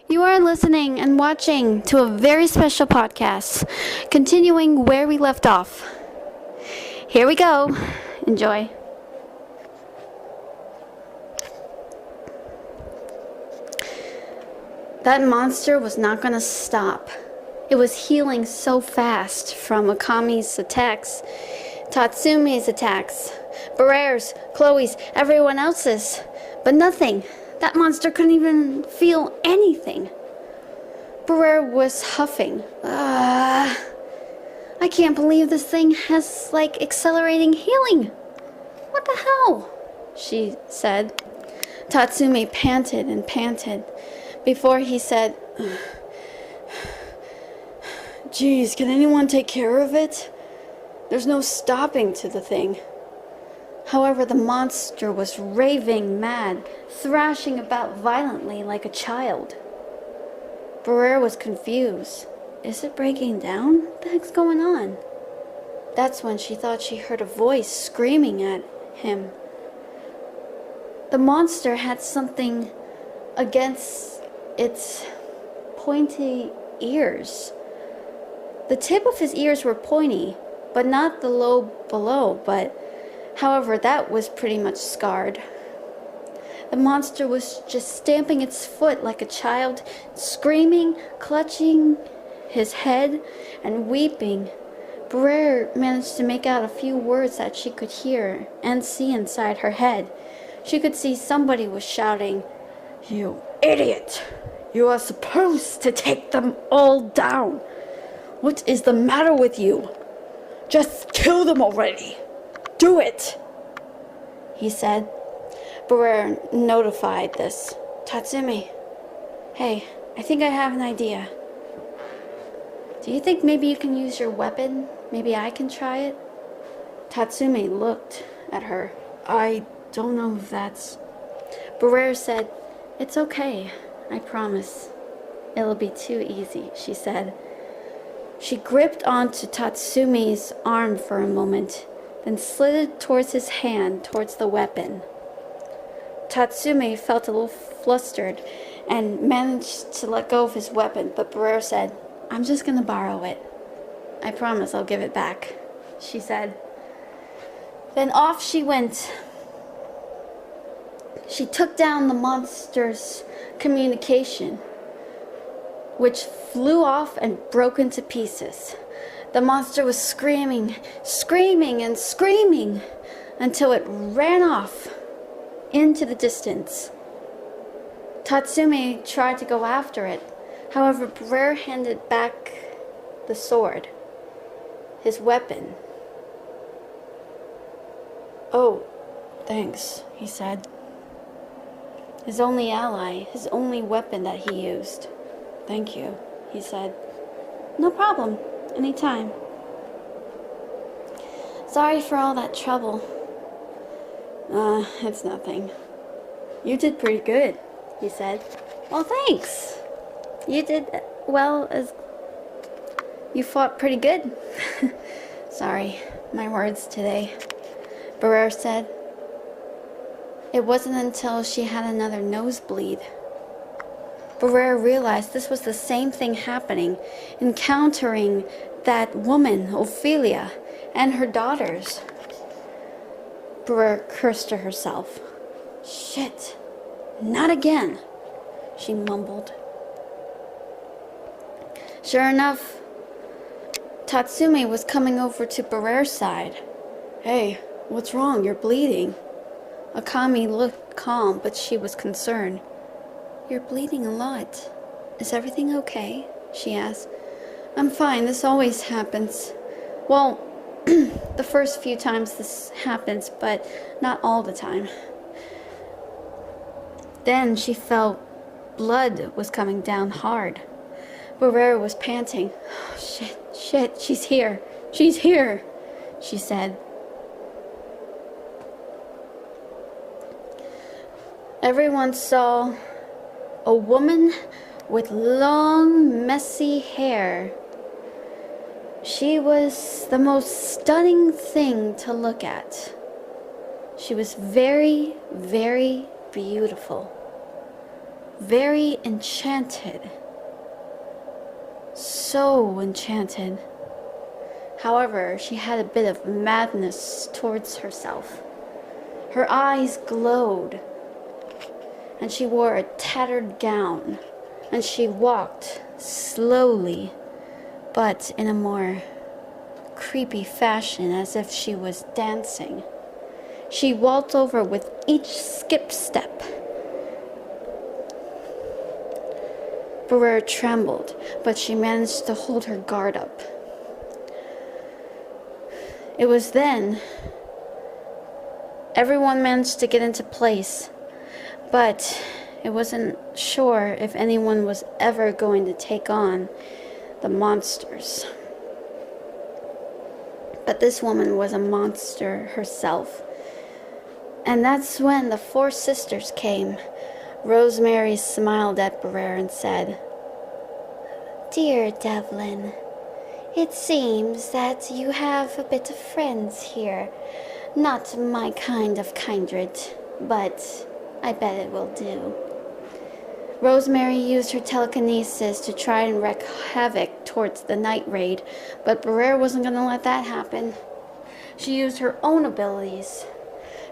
You are listening and watching to a very special podcast, continuing where we left off. Here we go. Enjoy. That monster was not going to stop. It was healing so fast from Akame's attacks, Tatsumi's attacks, Briar's, Chloe's, everyone else's, but nothing. That monster couldn't even feel anything. Briar was huffing. I can't believe this thing has, accelerating healing. What the hell? She said. Tatsumi panted and panted before he said, Geez, can anyone take care of it? There's no stopping to the thing. However, the monster was raving mad, thrashing about violently like a child. Briar was confused. Is it breaking down? What the heck's going on? That's when she thought she heard a voice screaming at him. The monster had something against its pointy ears. The tip of his ears were pointy, but not the lobe below, however, that was pretty much scarred. The monster was just stamping its foot like a child, screaming, clutching his head, and weeping. Briar managed to make out a few words that she could hear and see inside her head. She could see somebody was shouting, You idiot! You are supposed to take them all down! What is the matter with you? Just kill them already! Do it! He said. Briar notified this. Tatsumi, hey, I think I have an idea. Do you think maybe you can use your weapon? Maybe I can try it? Tatsumi looked at her. I don't know if that's... Briar said, It's okay, I promise. It'll be too easy, she said. She gripped onto Tatsumi's arm for a moment, then slid towards his hand, towards the weapon. Tatsumi felt a little flustered and managed to let go of his weapon, but Briar said, I'm just going to borrow it. I promise I'll give it back, she said. Then off she went. She took down the monster's communication, which flew off and broke into pieces. The monster was screaming, screaming, and screaming until it ran off into the distance. Tatsumi tried to go after it. However, Briar handed back the sword, his weapon. Oh, thanks, he said. His only ally, his only weapon that he used. Thank you, he said. No problem, anytime. Sorry for all that trouble. It's nothing. You did pretty good, he said. Well, thanks. You did well as... You fought pretty good. Sorry, my words today, Briar said. It wasn't until she had another nosebleed. Briar realized this was the same thing happening, encountering that woman, Ophelia, and her daughters. Briar cursed to herself. Shit, not again, she mumbled. Sure enough, Tatsumi was coming over to Briar's side. Hey, what's wrong? You're bleeding. Akame looked calm, but she was concerned. You're bleeding a lot. Is everything okay? She asked. I'm fine, this always happens. Well, the first few times this happens, but not all the time. Then she felt blood was coming down hard. Briar was panting. Oh, shit, she's here, she said. Everyone saw a woman with long, messy hair. She was the most stunning thing to look at. She was very, very beautiful. very enchanted. So enchanted. However, she had a bit of madness towards herself. Her eyes glowed, and she wore a tattered gown, and she walked slowly, but in a more creepy fashion, as if she was dancing. She waltzed over with each skip step. Briar trembled, but she managed to hold her guard up. It was then everyone managed to get into place, but it wasn't sure if anyone was ever going to take on the monsters. But this woman was a monster herself. And that's when the four sisters came. Rosemary smiled at Briar and said, "Dear Devlin, it seems that you have a bit of friends here. Not my kind of kindred, but I bet it will do." Rosemary used her telekinesis to try and wreak havoc towards the night raid, but Briar wasn't going to let that happen. She used her own abilities.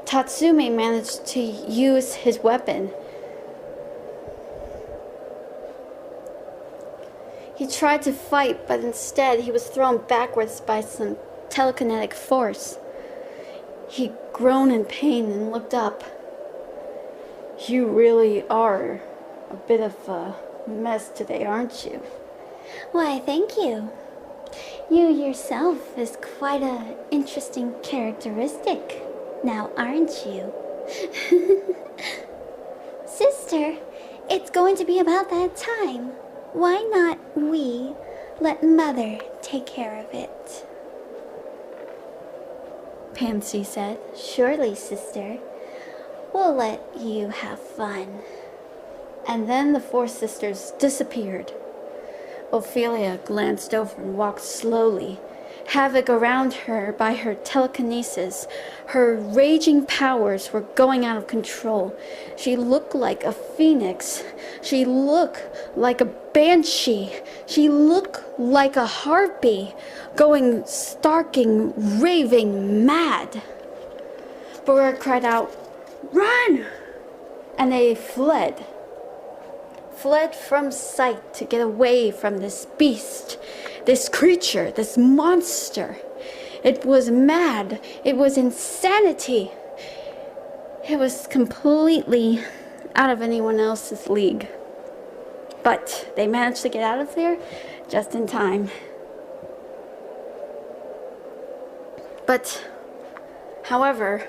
Tatsumi managed to use his weapon. He tried to fight, but instead he was thrown backwards by some telekinetic force. He groaned in pain and looked up. "You really are a bit of a mess today, aren't you?" "Why, thank you. You yourself is quite an interesting characteristic, now aren't you?" "Sister, it's going to be about that time. Why not we let Mother take care of it?" Pansy said. "Surely, sister. We'll let you have fun." And then the four sisters disappeared. Ophelia glanced over and walked slowly, havoc around her by her telekinesis. Her raging powers were going out of control. She looked like a phoenix. She looked like a banshee. She looked like a harpy, going starking, raving mad. Briar cried out, "Run!" And they fled from sight to get away from this beast, this creature, this monster. It was mad. It was insanity. It was completely out of anyone else's league. But they managed to get out of there just in time. But, however,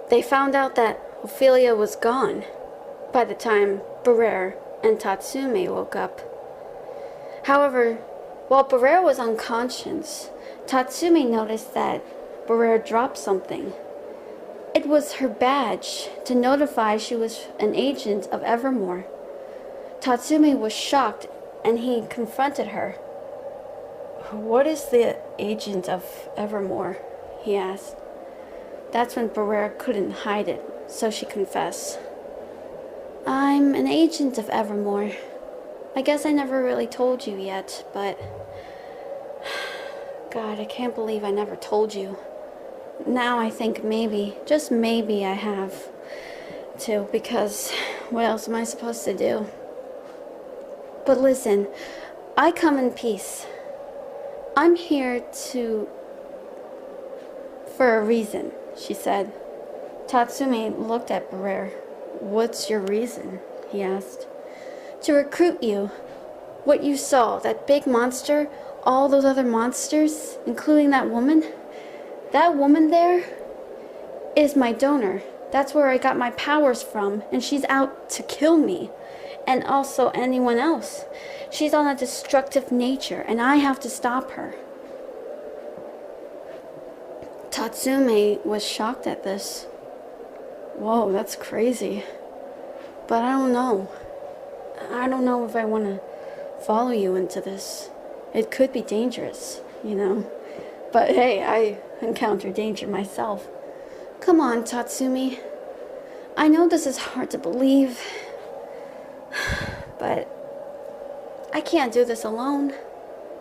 they found out that Ophelia was gone by the time Briar and Tatsumi woke up. However, while Briar was unconscious, Tatsumi noticed that Briar dropped something. It was her badge to notify she was an agent of Evermore. Tatsumi was shocked and he confronted her. "What is the agent of Evermore?" he asked. That's when Briar couldn't hide it, so she confessed. "I'm an agent of Evermore. I guess I never really told you yet, but... God, I can't believe I never told you. Now I think maybe, just maybe I have to, because what else am I supposed to do? But listen, I come in peace. I'm here for a reason," she said. Tatsumi looked at Briar. "What's your reason?" he asked. "To recruit you. What you saw, that big monster, all those other monsters, including that woman there is my donor. That's where I got my powers from, and she's out to kill me, and also anyone else. She's on a destructive nature, and I have to stop her." Tatsumi was shocked at this. "Whoa, that's crazy. But I don't know. I don't know if I want to follow you into this. It could be dangerous, you know. But hey, I encounter danger myself." "Come on, Tatsumi. I know this is hard to believe, But I can't do this alone.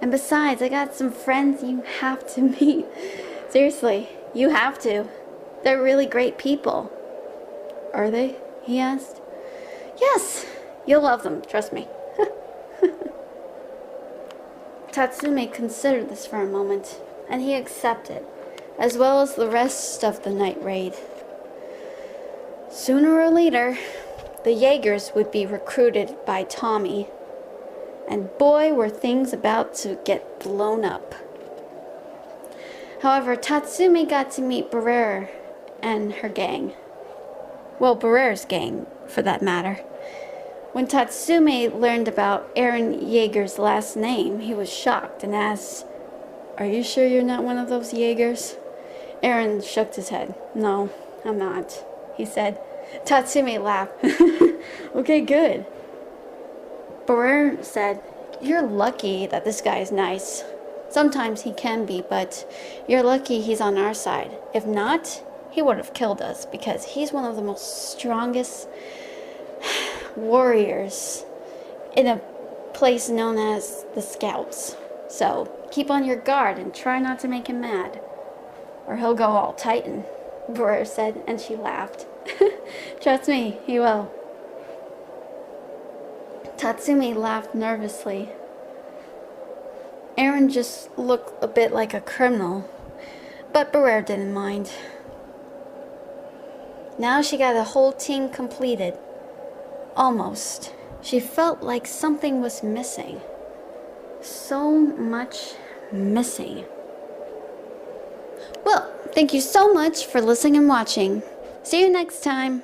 And besides, I got some friends you have to meet. Seriously, you have to. They're really great people. Are they? He asked. Yes, you'll love them, trust me. Tatsumi considered this for a moment, and he accepted, as well as the rest of the night raid. Sooner or later, the Jaegers would be recruited by Tommy, and boy were things about to get blown up. However, Tatsumi got to meet Briar and her gang. Well, Briar's gang, for that matter. When Tatsumi learned about Aaron Yeager's last name, he was shocked and asked, "Are you sure you're not one of those Jaegers?" Aaron shook his head. "No, I'm not," he said. Tatsumi laughed. "Okay, good." Briar said, "You're lucky that this guy is nice. Sometimes he can be, but you're lucky he's on our side. If not, he would have killed us because he's one of the most strongest warriors in a place known as the Scouts. So keep on your guard and try not to make him mad, or he'll go all Titan," Briar said, and she laughed. "Trust me, he will." Tatsumi laughed nervously. Aaron just looked a bit like a criminal, but Briar didn't mind. Now she got a whole team completed. Almost. She felt like something was missing. So much missing. Well, thank you so much for listening and watching. See you next time.